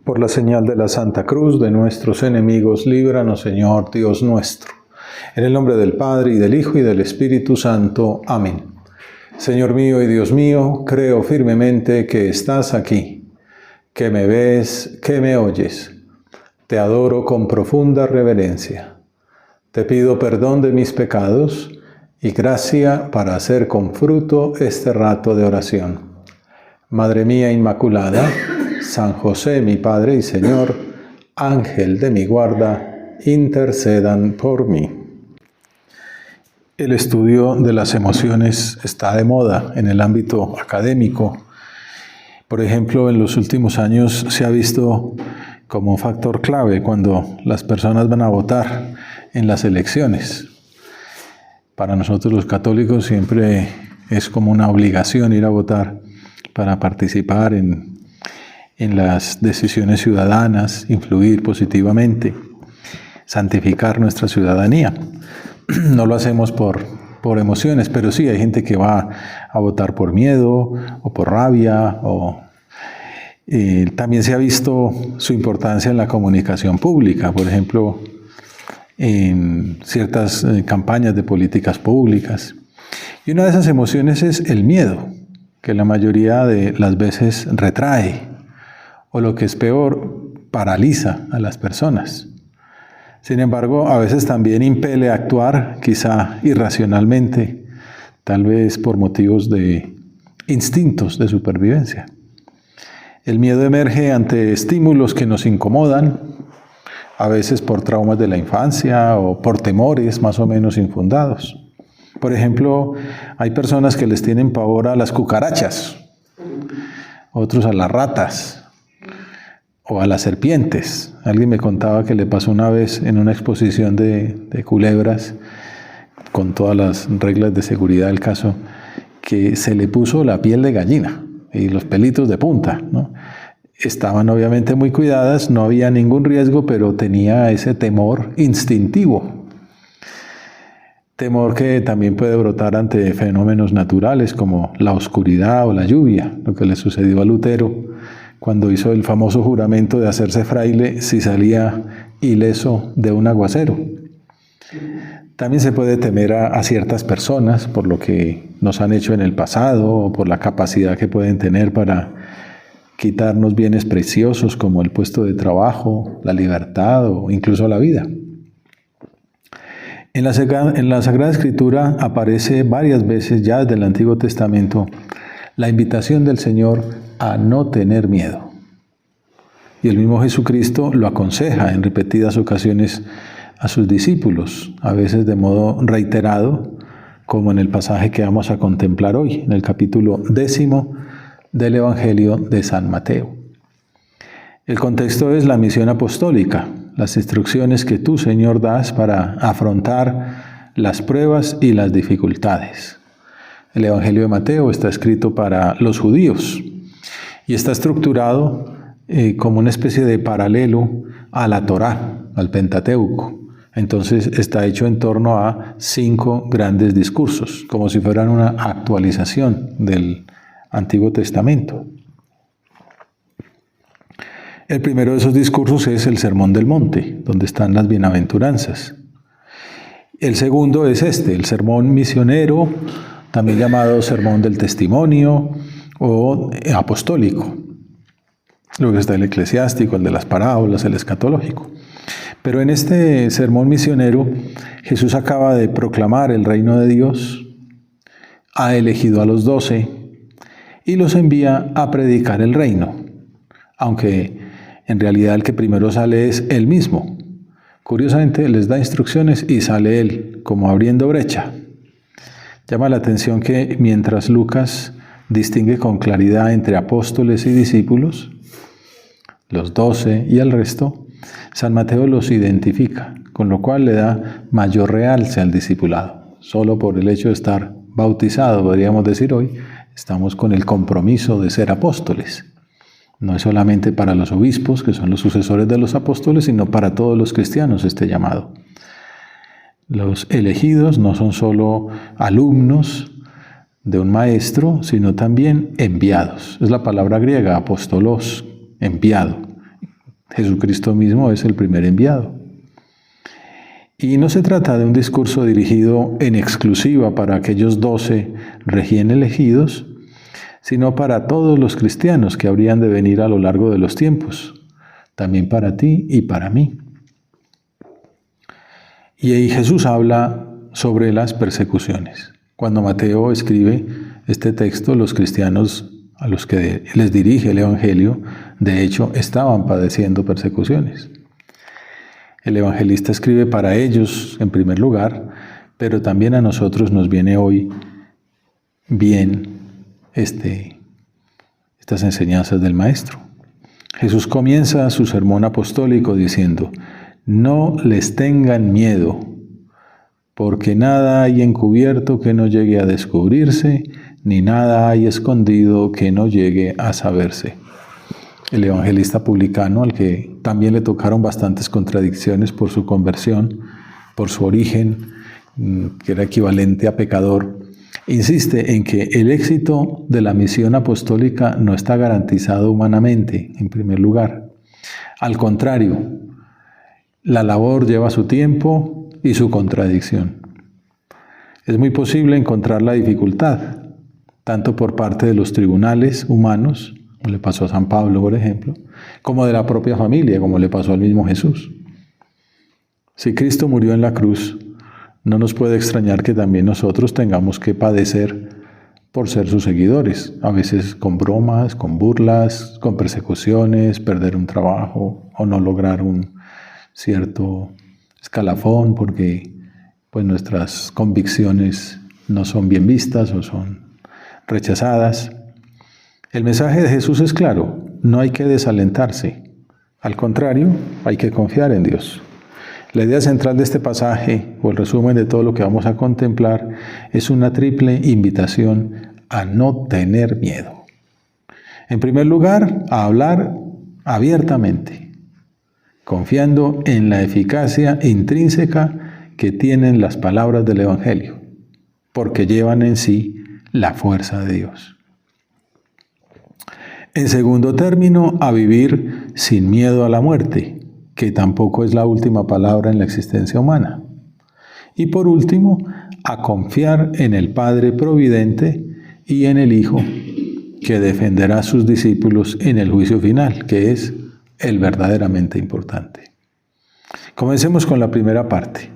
Por la señal de la Santa Cruz de nuestros enemigos, líbranos, Señor Dios nuestro. En el nombre del Padre, y del Hijo, y del Espíritu Santo. Amén. Señor mío y Dios mío, creo firmemente que estás aquí, que me ves, que me oyes. Te adoro con profunda reverencia. Te pido perdón de mis pecados y gracia para hacer con fruto este rato de oración. Madre mía Inmaculada, San José, mi Padre y Señor, Ángel de mi guarda, intercedan por mí. El estudio de las emociones está de moda en el ámbito académico. Por ejemplo, en los últimos años se ha visto como un factor clave cuando las personas van a votar en las elecciones. Para nosotros los católicos siempre es como una obligación ir a votar para participar en las decisiones ciudadanas, influir positivamente, santificar nuestra ciudadanía. No lo hacemos por emociones, pero sí hay gente que va a votar por miedo o por rabia. También se ha visto su importancia en la comunicación pública, por ejemplo, en ciertas campañas de políticas públicas. Y una de esas emociones es el miedo, que la mayoría de las veces retrae, o lo que es peor, paraliza a las personas. Sin embargo, a veces también impele a actuar, quizá irracionalmente, tal vez por motivos de instintos de supervivencia. El miedo emerge ante estímulos que nos incomodan, a veces por traumas de la infancia o por temores más o menos infundados. Por ejemplo, hay personas que les tienen pavor a las cucarachas, otros a las ratas o a las serpientes. Alguien me contaba que le pasó una vez en una exposición de culebras, con todas las reglas de seguridad del caso, que se le puso la piel de gallina y los pelitos de punta, ¿no? Estaban obviamente muy cuidadas, no había ningún riesgo, pero tenía ese temor instintivo. Temor que también puede brotar ante fenómenos naturales como la oscuridad o la lluvia, lo que le sucedió a Lutero cuando hizo el famoso juramento de hacerse fraile si salía ileso de un aguacero. También se puede temer a ciertas personas por lo que nos han hecho en el pasado o por la capacidad que pueden tener para quitarnos bienes preciosos como el puesto de trabajo, la libertad o incluso la vida. En la Sagrada Escritura aparece varias veces ya desde el Antiguo Testamento la invitación del Señor a no tener miedo. Y el mismo Jesucristo lo aconseja en repetidas ocasiones a sus discípulos, a veces de modo reiterado, como en el pasaje que vamos a contemplar hoy, en el capítulo 10 del Evangelio de San Mateo. El contexto es la misión apostólica, las instrucciones que tú, Señor, das para afrontar las pruebas y las dificultades. El Evangelio de Mateo está escrito para los judíos y está estructurado como una especie de paralelo a la Torá, al Pentateuco. Entonces está hecho en torno a 5 grandes discursos, como si fueran una actualización del Antiguo Testamento. El primero de esos discursos es el Sermón del Monte, donde están las bienaventuranzas. El segundo es el Sermón Misionero, también llamado Sermón del Testimonio o apostólico. Luego está el eclesiástico, el de las parábolas, el escatológico. Pero en este Sermón Misionero, Jesús acaba de proclamar el reino de Dios, ha elegido a los 12 y los envía a predicar el reino, aunque en realidad el que primero sale es él mismo. Curiosamente les da instrucciones y sale él, como abriendo brecha. Llama la atención que mientras Lucas distingue con claridad entre apóstoles y discípulos, los 12 y el resto, San Mateo los identifica, con lo cual le da mayor realce al discipulado. Solo por el hecho de estar bautizado, podríamos decir hoy, estamos con el compromiso de ser apóstoles. No es solamente para los obispos, que son los sucesores de los apóstoles, sino para todos los cristianos este llamado. Los elegidos no son solo alumnos de un maestro, sino también enviados. Es la palabra griega, apostolos, enviado. Jesucristo mismo es el primer enviado. Y no se trata de un discurso dirigido en exclusiva para aquellos 12 recién elegidos, sino para todos los cristianos que habrían de venir a lo largo de los tiempos, también para ti y para mí. Y ahí Jesús habla sobre las persecuciones. Cuando Mateo escribe este texto, los cristianos a los que les dirige el Evangelio, de hecho, estaban padeciendo persecuciones. El evangelista escribe para ellos en primer lugar, pero también a nosotros nos viene hoy bien estas enseñanzas del Maestro. Jesús comienza su sermón apostólico diciendo: no les tengan miedo, porque nada hay encubierto que no llegue a descubrirse, ni nada hay escondido que no llegue a saberse. El evangelista publicano, al que también le tocaron bastantes contradicciones por su conversión, por su origen, que era equivalente a pecador, insiste en que el éxito de la misión apostólica no está garantizado humanamente, en primer lugar. Al contrario, la labor lleva su tiempo y su contradicción. Es muy posible encontrar la dificultad, tanto por parte de los tribunales humanos, como le pasó a San Pablo, por ejemplo, como de la propia familia, como le pasó al mismo Jesús. Si Cristo murió en la cruz, no nos puede extrañar que también nosotros tengamos que padecer por ser sus seguidores, a veces con bromas, con burlas, con persecuciones, perder un trabajo o no lograr un cierto escalafón porque pues nuestras convicciones no son bien vistas o son rechazadas. El mensaje de Jesús es claro: no hay que desalentarse. Al contrario, hay que confiar en Dios. La idea central de este pasaje, o el resumen de todo lo que vamos a contemplar, es una triple invitación a no tener miedo. En primer lugar, a hablar abiertamente, confiando en la eficacia intrínseca que tienen las palabras del Evangelio, porque llevan en sí la fuerza de Dios. En segundo término, a vivir sin miedo a la muerte, que tampoco es la última palabra en la existencia humana. Y por último, a confiar en el Padre Providente y en el Hijo, que defenderá a sus discípulos en el juicio final, que es el verdaderamente importante. Comencemos con la primera parte.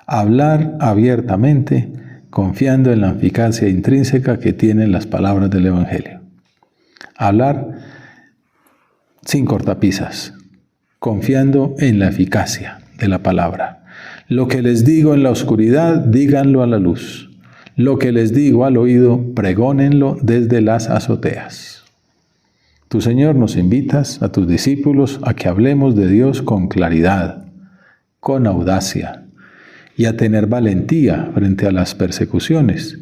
Hablar abiertamente, confiando en la eficacia intrínseca que tienen las palabras del Evangelio. Hablar sin cortapisas, confiando en la eficacia de la palabra. Lo que les digo en la oscuridad, díganlo a la luz. Lo que les digo al oído, pregónenlo desde las azoteas. Tú, Señor, nos invitas a tus discípulos a que hablemos de Dios con claridad, con audacia y a tener valentía frente a las persecuciones,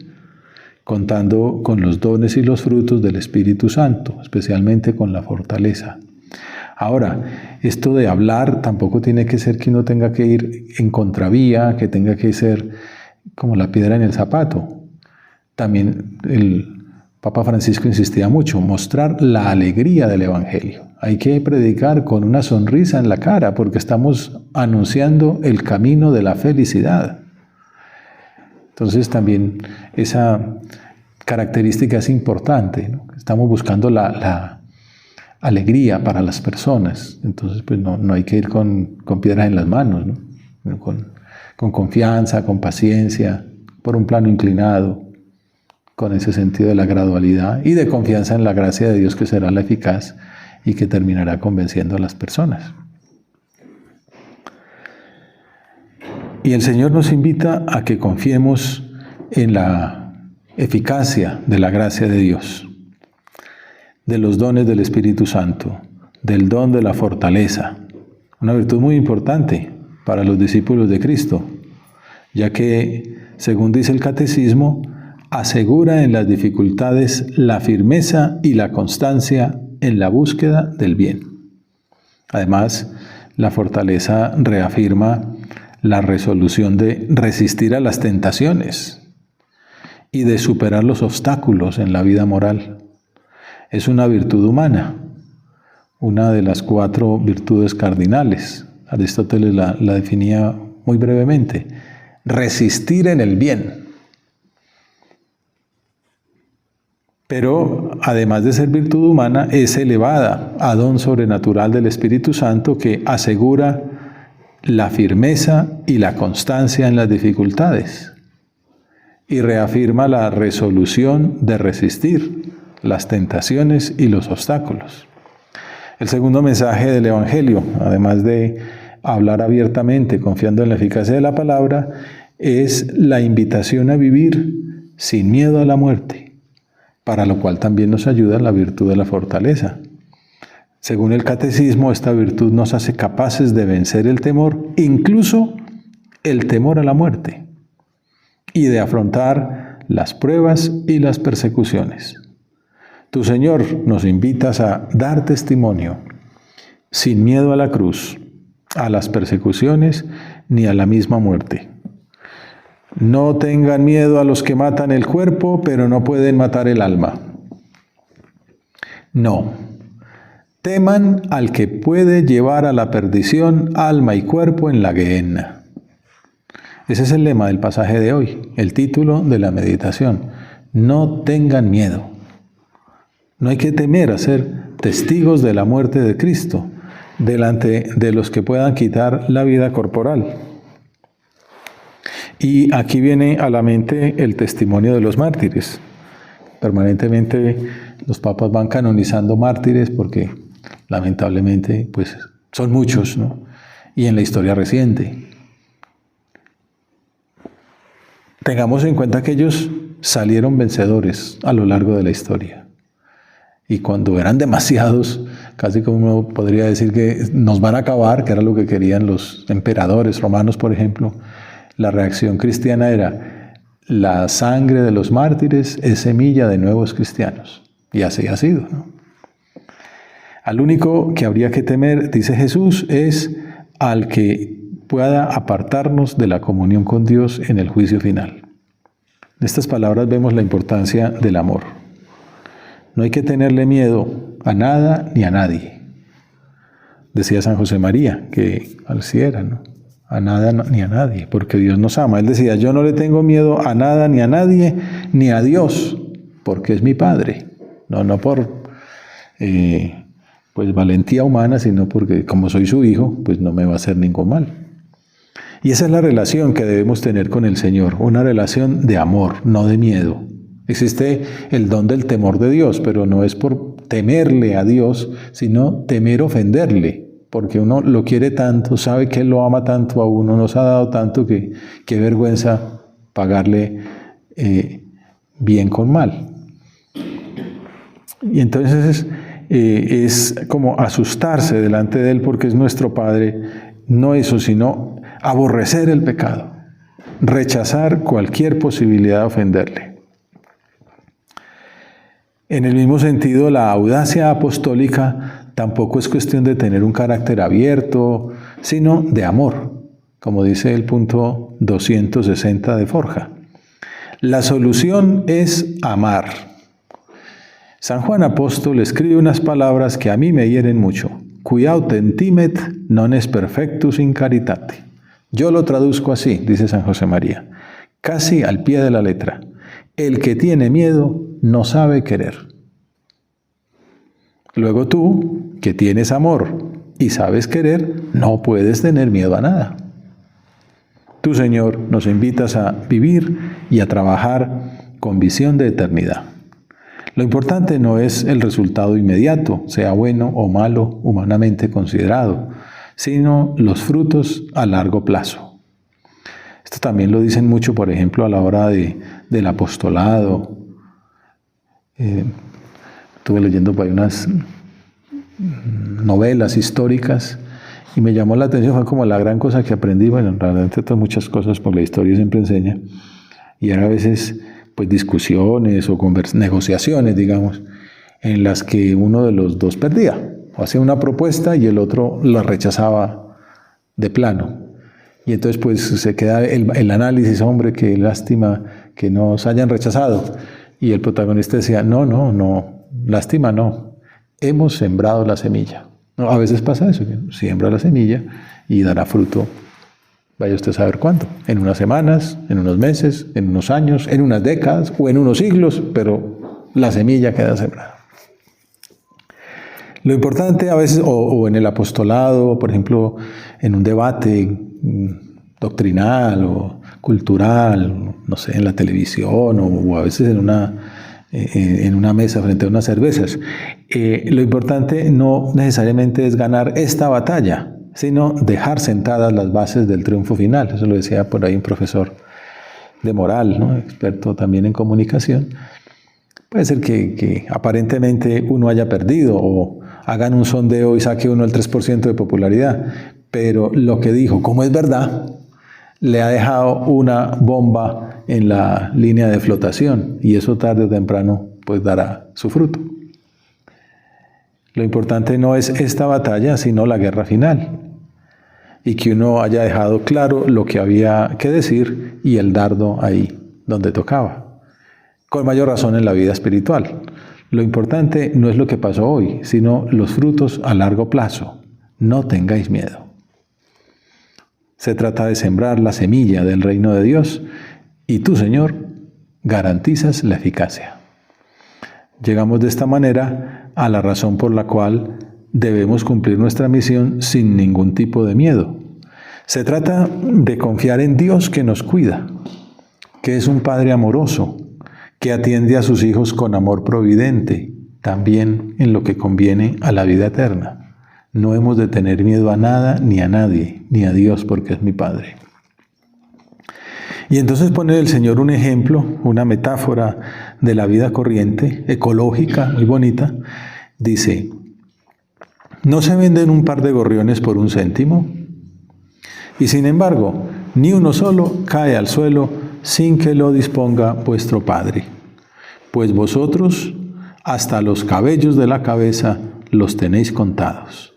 contando con los dones y los frutos del Espíritu Santo, especialmente con la fortaleza. Ahora, esto de hablar tampoco tiene que ser que uno tenga que ir en contravía, que tenga que ser como la piedra en el zapato. También el Papa Francisco insistía mucho, mostrar la alegría del Evangelio. Hay que predicar con una sonrisa en la cara porque estamos anunciando el camino de la felicidad. Entonces también esa característica es importante, ¿no? Estamos buscando la alegría para las personas. Entonces pues no hay que ir con piedras en las manos, ¿no? Con confianza, con paciencia, por un plano inclinado, con ese sentido de la gradualidad y de confianza en la gracia de Dios que será la eficaz y que terminará convenciendo a las personas. Y el Señor nos invita a que confiemos en la eficacia de la gracia de Dios, de los dones del Espíritu Santo, del don de la fortaleza, una virtud muy importante para los discípulos de Cristo, ya que, según dice el Catecismo, asegura en las dificultades la firmeza y la constancia en la búsqueda del bien. Además, la fortaleza reafirma la resolución de resistir a las tentaciones y de superar los obstáculos en la vida moral. Es una virtud humana, una de las 4 virtudes cardinales. Aristóteles la definía muy brevemente: resistir en el bien. Pero además de ser virtud humana, es elevada a don sobrenatural del Espíritu Santo que asegura la firmeza y la constancia en las dificultades y reafirma la resolución de resistir las tentaciones y los obstáculos. El segundo mensaje del Evangelio, además de hablar abiertamente, confiando en la eficacia de la palabra, es la invitación a vivir sin miedo a la muerte, para lo cual también nos ayuda la virtud de la fortaleza. Según el Catecismo, esta virtud nos hace capaces de vencer el temor, incluso el temor a la muerte, y de afrontar las pruebas y las persecuciones. Tu Señor, nos invitas a dar testimonio, sin miedo a la cruz, a las persecuciones, ni a la misma muerte. No tengan miedo a los que matan el cuerpo, pero no pueden matar el alma. No. Teman al que puede llevar a la perdición alma y cuerpo en la Gehenna. Ese es el lema del pasaje de hoy, el título de la meditación. No tengan miedo. No hay que temer a ser testigos de la muerte de Cristo delante de los que puedan quitar la vida corporal. Y aquí viene a la mente el testimonio de los mártires. Permanentemente los papas van canonizando mártires porque lamentablemente pues son muchos, ¿no? Y en la historia reciente. Tengamos en cuenta que ellos salieron vencedores a lo largo de la historia. Y cuando eran demasiados, casi como uno podría decir que nos van a acabar, que era lo que querían los emperadores romanos, por ejemplo, la reacción cristiana era: la sangre de los mártires es semilla de nuevos cristianos. Y así ha sido, ¿no? Al único que habría que temer, dice Jesús, es al que pueda apartarnos de la comunión con Dios en el juicio final. En estas palabras vemos la importancia del amor. No hay que tenerle miedo a nada ni a nadie. Decía San José María, que así era, ¿no? A nada ni a nadie, porque Dios nos ama. Él decía: yo no le tengo miedo a nada ni a nadie, ni a Dios, porque es mi Padre. No por pues valentía humana, sino porque como soy su hijo, pues no me va a hacer ningún mal. Y esa es la relación que debemos tener con el Señor, una relación de amor, no de miedo. Existe el don del temor de Dios, pero no es por temerle a Dios, sino temer ofenderle. Porque uno lo quiere tanto, sabe que Él lo ama tanto a uno, nos ha dado tanto que qué vergüenza pagarle bien con mal. Y entonces es como asustarse delante de Él porque es nuestro Padre, no eso, sino aborrecer el pecado, rechazar cualquier posibilidad de ofenderle. En el mismo sentido, la audacia apostólica tampoco es cuestión de tener un carácter abierto, sino de amor, como dice el punto 260 de Forja. La solución es amar. San Juan Apóstol escribe unas palabras que a mí me hieren mucho. Qui autem timet non est perfectus in caritate. Yo lo traduzco así, dice San José María, casi al pie de la letra. El que tiene miedo no sabe querer. Luego tú, que tienes amor y sabes querer, no puedes tener miedo a nada. Tú, Señor, nos invitas a vivir y a trabajar con visión de eternidad. Lo importante no es el resultado inmediato, sea bueno o malo humanamente considerado, sino los frutos a largo plazo. Esto también lo dicen mucho, por ejemplo, a la hora del apostolado. Estuve leyendo por ahí unas novelas históricas y me llamó la atención, fue como la gran cosa que aprendí. Bueno, realmente todas muchas cosas por la historia siempre enseña, y era a veces pues discusiones o negociaciones, digamos, en las que uno de los dos perdía, o hacía una propuesta y el otro la rechazaba de plano. Y entonces pues se queda el análisis: hombre, qué lástima que nos hayan rechazado. Y el protagonista decía: no, lástima no, hemos sembrado la semilla. No, a veces pasa eso, que siembra la semilla y dará fruto, vaya usted a saber cuándo, en unas semanas, en unos meses, en unos años, en unas décadas o en unos siglos, pero la semilla queda sembrada. Lo importante a veces, o en el apostolado, por ejemplo, en un debate doctrinal o cultural, no sé, en la televisión o a veces en una mesa frente a unas cervezas. Lo importante no necesariamente es ganar esta batalla, sino dejar sentadas las bases del triunfo final. Eso lo decía por ahí un profesor de moral, ¿no? Experto también en comunicación. Puede ser que aparentemente uno haya perdido o hagan un sondeo y saque uno el 3% de popularidad, pero lo que dijo, como es verdad, le ha dejado una bomba en la línea de flotación y eso tarde o temprano pues dará su fruto. Lo importante no es esta batalla, sino la guerra final y que uno haya dejado claro lo que había que decir y el dardo ahí donde tocaba. Con mayor razón en la vida espiritual. Lo importante no es lo que pasó hoy, sino los frutos a largo plazo. No tengáis miedo. Se trata de sembrar la semilla del reino de Dios y tú, Señor, garantizas la eficacia. Llegamos de esta manera a la razón por la cual debemos cumplir nuestra misión sin ningún tipo de miedo. Se trata de confiar en Dios que nos cuida, que es un Padre amoroso, que atiende a sus hijos con amor providente, también en lo que conviene a la vida eterna. No hemos de tener miedo a nada ni a nadie, ni a Dios, porque es mi Padre. Y entonces pone el Señor un ejemplo, una metáfora de la vida corriente, ecológica, muy bonita. Dice, ¿no se venden un par de gorriones por 1 céntimo? Y sin embargo, ni uno solo cae al suelo sin que lo disponga vuestro Padre. Pues vosotros, hasta los cabellos de la cabeza, los tenéis contados.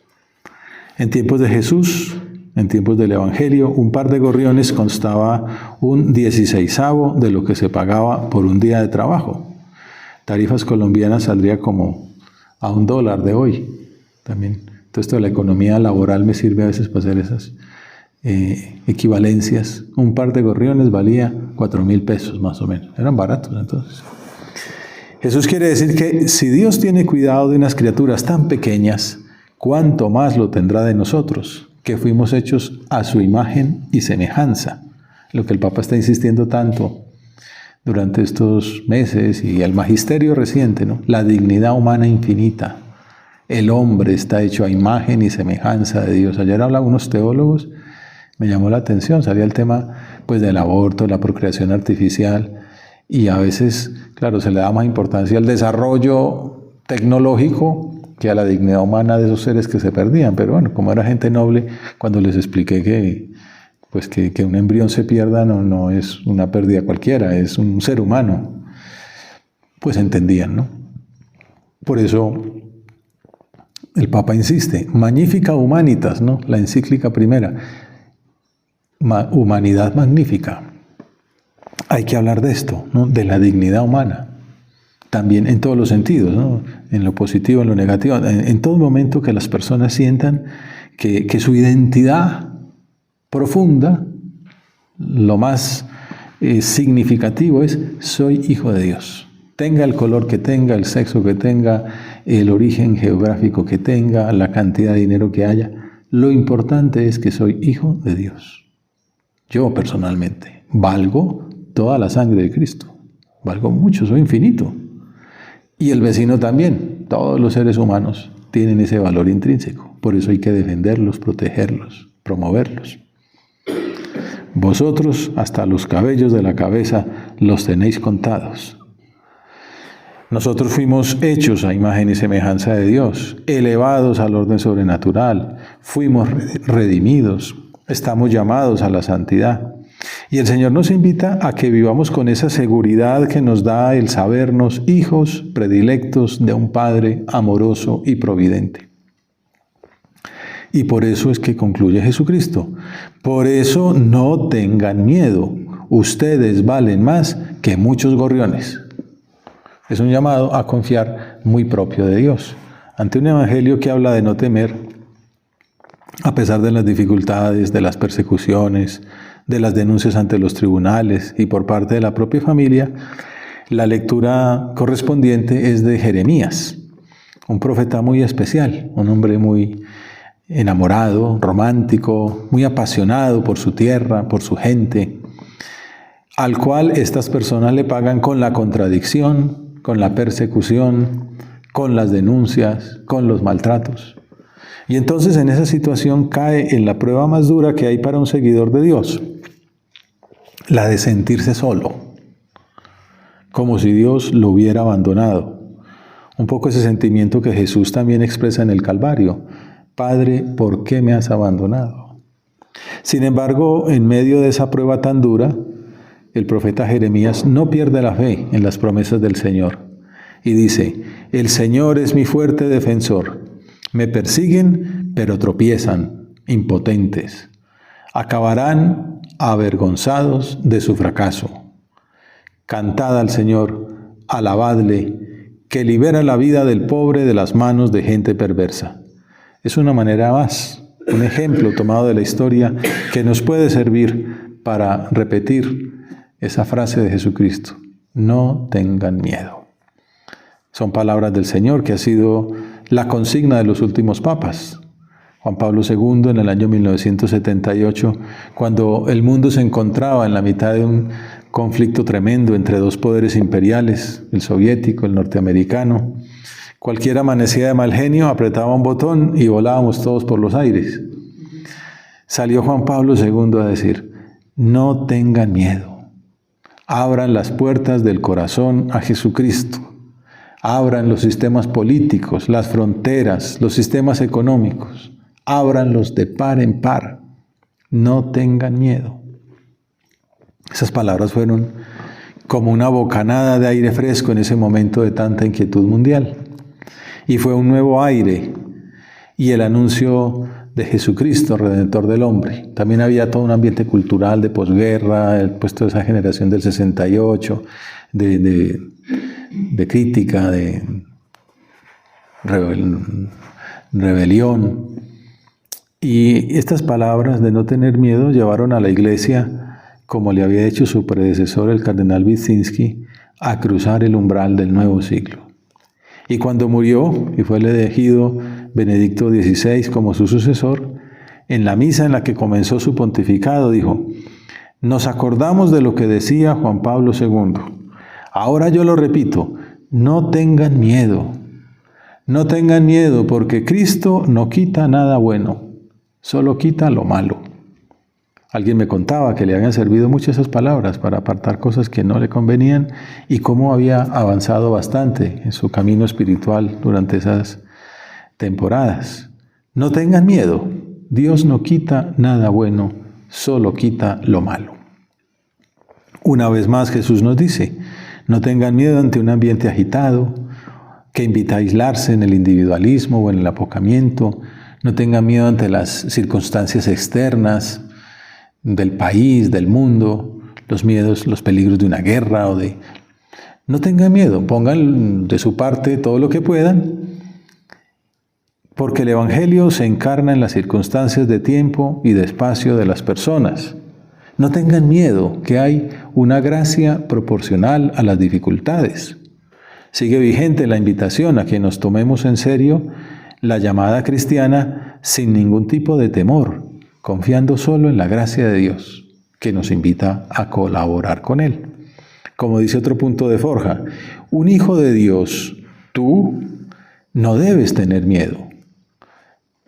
En tiempos de Jesús, en tiempos del Evangelio, un par de gorriones constaba un 16avo de lo que se pagaba por un día de trabajo. Tarifas colombianas saldría como a $1 de hoy. También, todo esto de la economía laboral me sirve a veces para hacer esas equivalencias. Un par de gorriones valía 4,000 pesos más o menos. Eran baratos entonces. Jesús quiere decir que si Dios tiene cuidado de unas criaturas tan pequeñas, ¿cuánto más lo tendrá de nosotros, que fuimos hechos a su imagen y semejanza? Lo que el Papa está insistiendo tanto durante estos meses y el magisterio reciente, ¿no? La dignidad humana infinita. El hombre está hecho a imagen y semejanza de Dios. Ayer hablaban unos teólogos, me llamó la atención, salía el tema pues del aborto, la procreación artificial, y a veces, claro, se le da más importancia al desarrollo tecnológico que a la dignidad humana de esos seres que se perdían. Pero bueno, como era gente noble, cuando les expliqué que un embrión se pierda no es una pérdida cualquiera, es un ser humano, pues entendían, ¿no? Por eso el Papa insiste, Magnificat Humanitas, ¿no? La encíclica primera, humanidad magnífica. Hay que hablar de esto, ¿no? De la dignidad humana, también en todos los sentidos, ¿no? En lo positivo, en lo negativo, en todo momento que las personas sientan que su identidad profunda, lo más significativo es, soy hijo de Dios. Tenga el color que tenga, el sexo que tenga, el origen geográfico que tenga, la cantidad de dinero que haya, lo importante es que soy hijo de Dios. Yo personalmente valgo toda la sangre de Cristo, valgo mucho, soy infinito. Y el vecino también, todos los seres humanos tienen ese valor intrínseco, por eso hay que defenderlos, protegerlos, promoverlos. Vosotros hasta los cabellos de la cabeza los tenéis contados. Nosotros fuimos hechos a imagen y semejanza de Dios, elevados al orden sobrenatural, fuimos redimidos, estamos llamados a la santidad. Y el Señor nos invita a que vivamos con esa seguridad que nos da el sabernos hijos predilectos de un Padre amoroso y providente. Y por eso es que concluye Jesucristo. Por eso no tengan miedo, ustedes valen más que muchos gorriones. Es un llamado a confiar muy propio de Dios. Ante un evangelio que habla de no temer, A pesar de las dificultades, de las persecuciones, de las denuncias ante los tribunales y por parte de la propia familia, la lectura correspondiente es de Jeremías, un profeta muy especial, un hombre muy enamorado, romántico, muy apasionado por su tierra, por su gente, al cual estas personas le pagan con la contradicción, con la persecución, con las denuncias, con los maltratos. Y entonces en esa situación cae en la prueba más dura que hay para un seguidor de Dios, la de sentirse solo, como si Dios lo hubiera abandonado. Un poco ese sentimiento que Jesús también expresa en el Calvario: Padre, ¿por qué me has abandonado? Sin embargo, en medio de esa prueba tan dura, el profeta Jeremías no pierde la fe en las promesas del Señor y dice: el Señor es mi fuerte defensor. Me persiguen, pero tropiezan, impotentes. Acabarán avergonzados de su fracaso. Cantad al Señor, alabadle, que libera la vida del pobre de las manos de gente perversa. Es una manera más, un ejemplo tomado de la historia que nos puede servir para repetir esa frase de Jesucristo: no tengan miedo. Son palabras del Señor que ha sido la consigna de los últimos papas. Juan Pablo II, en el año 1978, cuando el mundo se encontraba en la mitad de un conflicto tremendo entre dos poderes imperiales, el soviético, el norteamericano, cualquiera amanecía de mal genio, apretaba un botón y volábamos todos por los aires. Salió Juan Pablo II a decir: no tengan miedo, abran las puertas del corazón a Jesucristo. Abran los sistemas políticos, las fronteras, los sistemas económicos. Ábranlos de par en par. No tengan miedo. Esas palabras fueron como una bocanada de aire fresco en ese momento de tanta inquietud mundial. Y fue un nuevo aire y el anuncio de Jesucristo, Redentor del hombre. También había todo un ambiente cultural de posguerra, el puesto de esa generación del 68, de crítica, de rebelión. Y estas palabras de no tener miedo llevaron a la Iglesia, como le había hecho su predecesor, el cardenal Wyszynski, a cruzar el umbral del nuevo siglo. Y cuando murió y fue elegido Benedicto XVI como su sucesor, en la misa en la que comenzó su pontificado dijo: nos acordamos de lo que decía Juan Pablo II. Ahora yo lo repito: no tengan miedo. No tengan miedo, porque Cristo no quita nada bueno, solo quita lo malo. Alguien me contaba que le habían servido mucho esas palabras para apartar cosas que no le convenían y cómo había avanzado bastante en su camino espiritual durante esas temporadas. No tengan miedo, Dios no quita nada bueno, solo quita lo malo. Una vez más Jesús nos dice: no tengan miedo ante un ambiente agitado, que invita a aislarse en el individualismo o en el apocamiento. No tengan miedo ante las circunstancias externas del país, del mundo, los miedos, los peligros de una guerra o de... No tengan miedo, pongan de su parte todo lo que puedan, porque el Evangelio se encarna en las circunstancias de tiempo y de espacio de las personas. No tengan miedo, que hay una gracia proporcional a las dificultades. Sigue vigente la invitación a que nos tomemos en serio la llamada cristiana sin ningún tipo de temor, confiando solo en la gracia de Dios, que nos invita a colaborar con Él. Como dice otro punto de Forja: un hijo de Dios, tú no debes tener miedo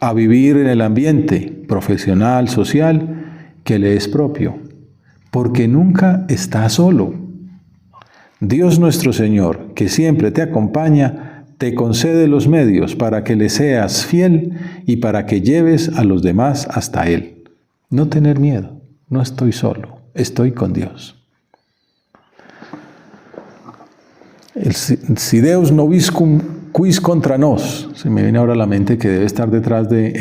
a vivir en el ambiente profesional, social, que le es propio, porque nunca está solo. Dios nuestro Señor, que siempre te acompaña, te concede los medios para que le seas fiel y para que lleves a los demás hasta Él. No tener miedo, no estoy solo, estoy con Dios. El si Deus noviscum quis contra nos, se me viene ahora a la mente que debe estar detrás de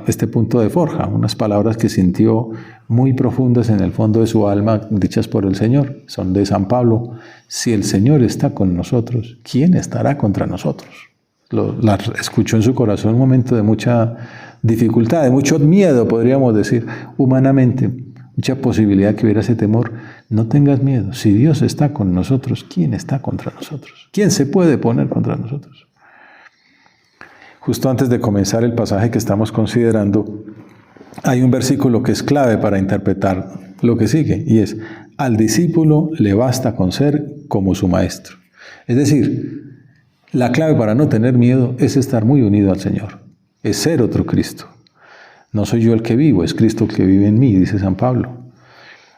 este punto de Forja, unas palabras que sintió muy profundas en el fondo de su alma, dichas por el Señor, son de San Pablo: si el Señor está con nosotros, ¿quién estará contra nosotros? Las escuchó en su corazón en un momento de mucha dificultad, de mucho miedo, podríamos decir, humanamente, mucha posibilidad que hubiera ese temor. No tengas miedo. Si Dios está con nosotros, ¿quién está contra nosotros? ¿Quién se puede poner contra nosotros? Justo antes de comenzar el pasaje que estamos considerando, hay un versículo que es clave para interpretar lo que sigue, y es: al discípulo le basta con ser como su maestro. Es decir, la clave para no tener miedo es estar muy unido al Señor, es ser otro Cristo. No soy yo el que vivo, es Cristo el que vive en mí, dice San Pablo.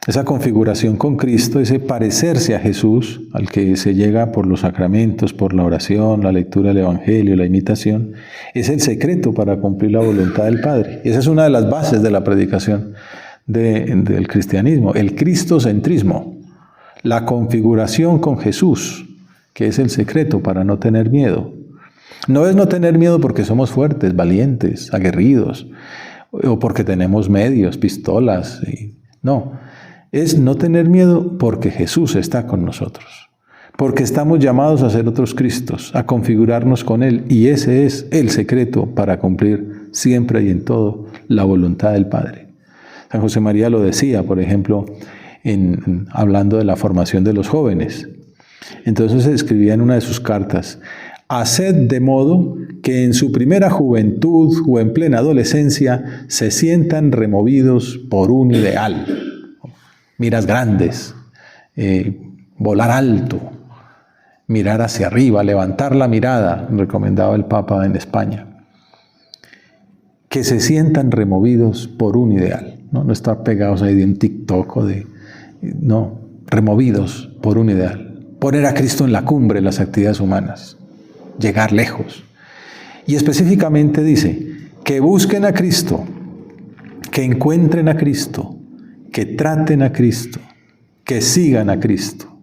Esa configuración con Cristo, ese parecerse a Jesús, al que se llega por los sacramentos, por la oración, la lectura del Evangelio, la imitación, es el secreto para cumplir la voluntad del Padre. Esa es una de las bases de la predicación del cristianismo, el cristocentrismo, la configuración con Jesús, que es el secreto para no tener miedo. No es no tener miedo porque somos fuertes, valientes, aguerridos, o porque tenemos medios, pistolas. No, es no tener miedo porque Jesús está con nosotros, porque estamos llamados a ser otros Cristos, a configurarnos con Él, y ese es el secreto para cumplir siempre y en todo la voluntad del Padre. San José María lo decía, por ejemplo, hablando de la formación de los jóvenes. Entonces escribía en una de sus cartas: haced de modo que en su primera juventud o en plena adolescencia se sientan removidos por un ideal. Miras grandes, volar alto, mirar hacia arriba, levantar la mirada, recomendaba el Papa en España. Que se sientan removidos por un ideal, no estar pegados ahí de un TikTok no, removidos por un ideal. Poner a Cristo en la cumbre de las actividades humanas, llegar lejos. Y específicamente dice, que busquen a Cristo, que encuentren a Cristo, que traten a Cristo, que sigan a Cristo,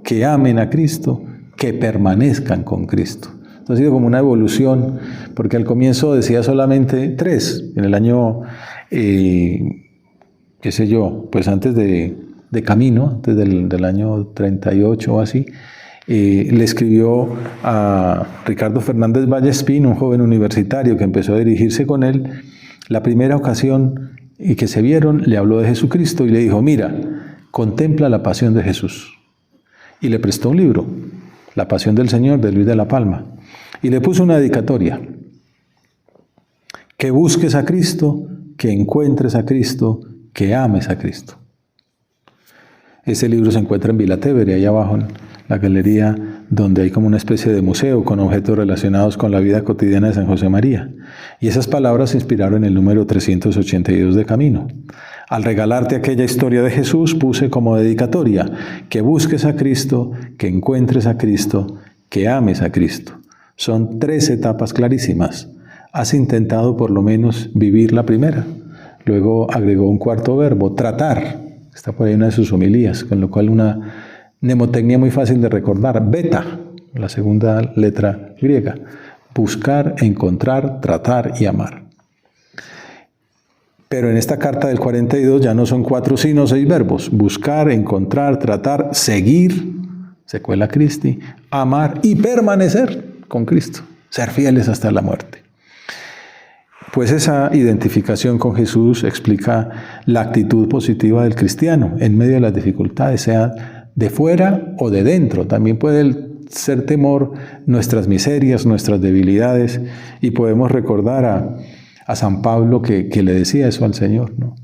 que amen a Cristo, que permanezcan con Cristo. Esto ha sido como una evolución, porque al comienzo decía solamente 3. En el año, qué sé yo, pues antes de Camino, antes del año 38 o así, le escribió a Ricardo Fernández Vallespín, un joven universitario que empezó a dirigirse con él. La primera ocasión y que se vieron, le habló de Jesucristo y le dijo: mira, contempla la pasión de Jesús. Y le prestó un libro, La Pasión del Señor, de Luis de la Palma, y le puso una dedicatoria: que busques a Cristo, que encuentres a Cristo, que ames a Cristo. Ese libro se encuentra en Vilatevere, ahí abajo en la galería, donde hay como una especie de museo con objetos relacionados con la vida cotidiana de San José María. Y esas palabras se inspiraron en el número 382 de Camino. Al regalarte aquella historia de Jesús, puse como dedicatoria: que busques a Cristo, que encuentres a Cristo, que ames a Cristo. Son 3 etapas clarísimas. Has intentado por lo menos vivir la primera. Luego agregó un cuarto verbo: tratar. Está por ahí una de sus homilías, con lo cual una mnemotecnia muy fácil de recordar. Beta, la segunda letra griega. Buscar, encontrar, tratar y amar. Pero en esta carta del 42 ya no son 4 sino 6 verbos. Buscar, encontrar, tratar, seguir, secuela Christi, amar y permanecer con Cristo. Ser fieles hasta la muerte. Pues esa identificación con Jesús explica la actitud positiva del cristiano en medio de las dificultades, sea de fuera o de dentro. También puede ser temor nuestras miserias, nuestras debilidades, y podemos recordar a San Pablo que le decía eso al Señor, ¿no?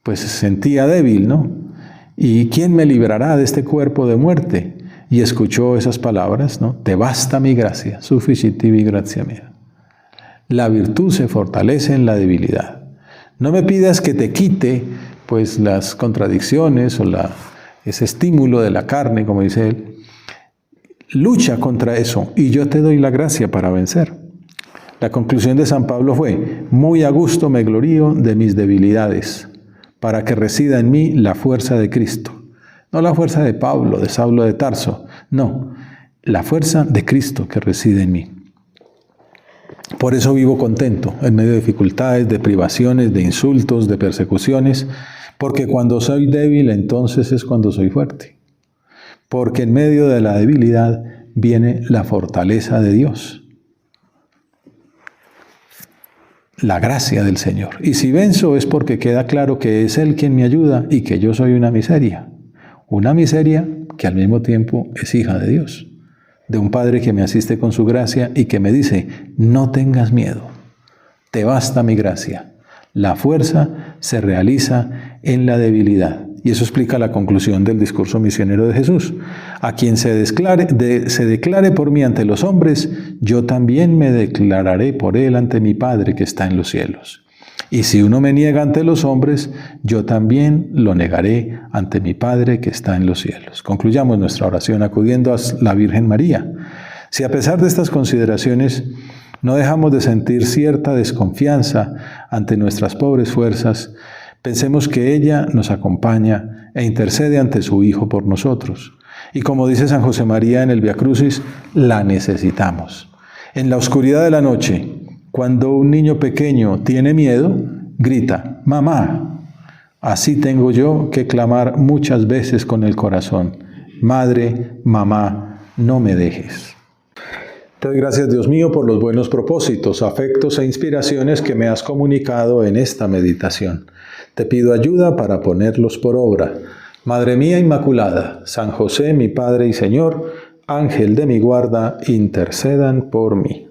Pues se sentía débil, ¿no? ¿Y quién me librará de este cuerpo de muerte? Y escuchó esas palabras, ¿no? Te basta mi gracia, sufficitivi gratia mea. La virtud se fortalece en la debilidad. No me pidas que te quite, pues, las contradicciones o ese estímulo de la carne, como dice él. Lucha contra eso y yo te doy la gracia para vencer. La conclusión de San Pablo fue: muy a gusto me glorío de mis debilidades, para que resida en mí la fuerza de Cristo. No la fuerza de Pablo, de Saulo de Tarso, no, la fuerza de Cristo que reside en mí. Por eso vivo contento en medio de dificultades, de privaciones, de insultos, de persecuciones, porque cuando soy débil, entonces es cuando soy fuerte. Porque en medio de la debilidad viene la fortaleza de Dios. la gracia del Señor. Y si venzo es porque queda claro que es Él quien me ayuda y que yo soy una miseria que al mismo tiempo es hija de Dios, de un Padre que me asiste con su gracia y que me dice, no tengas miedo, te basta mi gracia. La fuerza se realiza en la debilidad. Y eso explica la conclusión del discurso misionero de Jesús. A quien se declare por mí ante los hombres, yo también me declararé por él ante mi Padre que está en los cielos. Y si uno me niega ante los hombres, yo también lo negaré ante mi Padre que está en los cielos. Concluyamos nuestra oración acudiendo a la Virgen María. Si a pesar de estas consideraciones no dejamos de sentir cierta desconfianza ante nuestras pobres fuerzas, pensemos que ella nos acompaña e intercede ante su Hijo por nosotros. Y como dice San José María en el Via Crucis, la necesitamos. En la oscuridad de la noche, cuando un niño pequeño tiene miedo, grita, ¡mamá! Así tengo yo que clamar muchas veces con el corazón, Madre, mamá, no me dejes. Te doy gracias, Dios mío, por los buenos propósitos, afectos e inspiraciones que me has comunicado en esta meditación. Te pido ayuda para ponerlos por obra. Madre mía Inmaculada, San José, mi Padre y Señor, Ángel de mi guarda, intercedan por mí.